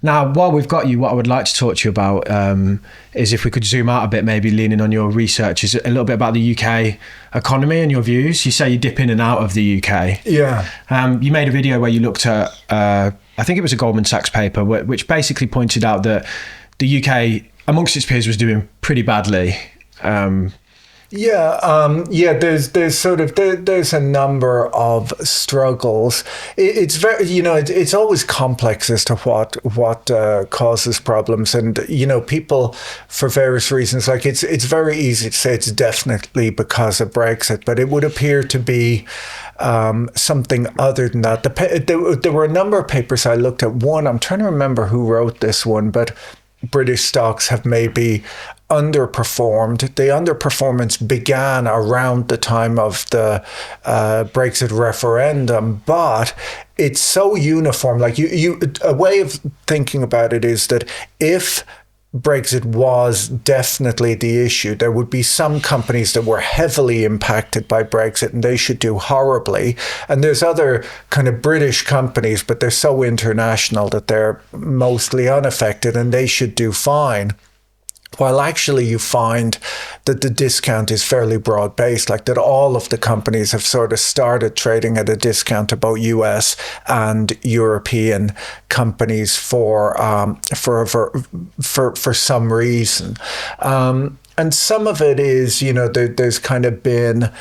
Now, while we've got you, what I would like to talk to you about is if we could zoom out a bit, maybe leaning on your research, is a little bit about the UK economy and your views. You say you dip in and out of the UK. Yeah. You made a video where you looked at, I think it was a Goldman Sachs paper, which basically pointed out that the UK, amongst its peers, was doing pretty badly. There's a number of struggles. It's very, it's always complex as to what causes problems, and people for various reasons. Like it's very easy to say it's definitely because of Brexit, but it would appear to be something other than that. There were a number of papers I looked at. One, I'm trying to remember who wrote this one, but British stocks have maybe underperformed. The underperformance began around the time of the Brexit referendum, but it's so uniform. Like a way of thinking about it is that if Brexit was definitely the issue, there would be some companies that were heavily impacted by Brexit and they should do horribly. And there's other kind of British companies, but they're so international that they're mostly unaffected and they should do fine. While actually you find that the discount is fairly broad-based, like that all of the companies have sort of started trading at a discount to both US and European companies for some reason. And some of it is, there's kind of been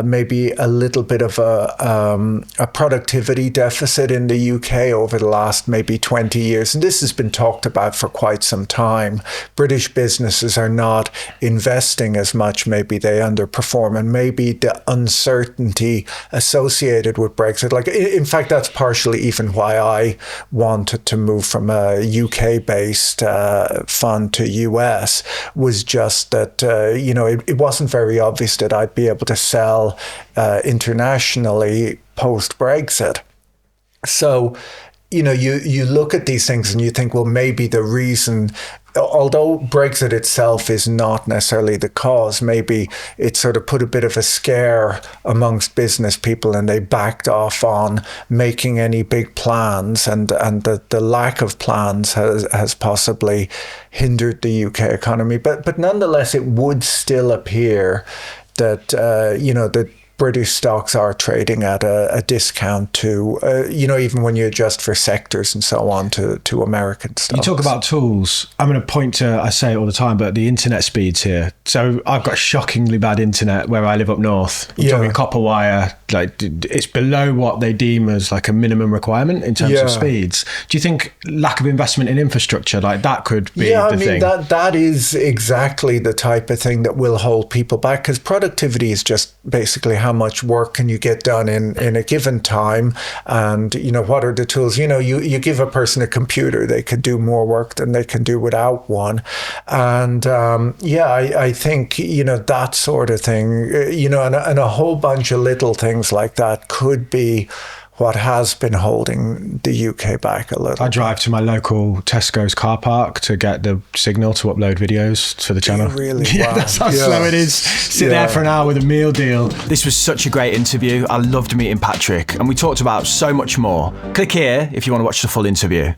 maybe a little bit of a productivity deficit in the UK over the last maybe 20 years. And this has been talked about for quite some time. British businesses are not investing as much. Maybe they underperform, and maybe the uncertainty associated with Brexit. Like, in fact, that's partially even why I wanted to move from a UK-based fund to US, was just that, it wasn't very obvious that I'd be able to sell internationally post-Brexit. So, you look at these things and you think, well, maybe the reason, although Brexit itself is not necessarily the cause, maybe it sort of put a bit of a scare amongst business people and they backed off on making any big plans, and the lack of plans has possibly hindered the UK economy. But nonetheless, it would still appear that, that British stocks are trading at a discount to, even when you adjust for sectors and so on, to American stocks. You talk about tools. I'm going to point to, I say it all the time, but the internet speeds here. So I've got shockingly bad internet where I live up north. I'm talking copper wire. Like, it's below what they deem as like a minimum requirement in terms of speeds. Do you think lack of investment in infrastructure, like that could be the thing? That is exactly the type of thing that will hold people back, because productivity is just basically how much work can you get done in a given time, and what are the tools. You give a person a computer, they could do more work than they can do without one. And I think that sort of thing, and a whole bunch of little things like that could be what has been holding the UK back a little. I drive to my local Tesco's car park to get the signal to upload videos to the channel. Really? Yeah, wow. That's how slow it is. Sit there for an hour with a meal deal. This was such a great interview. I loved meeting Patrick, and we talked about so much more. Click here if you want to watch the full interview.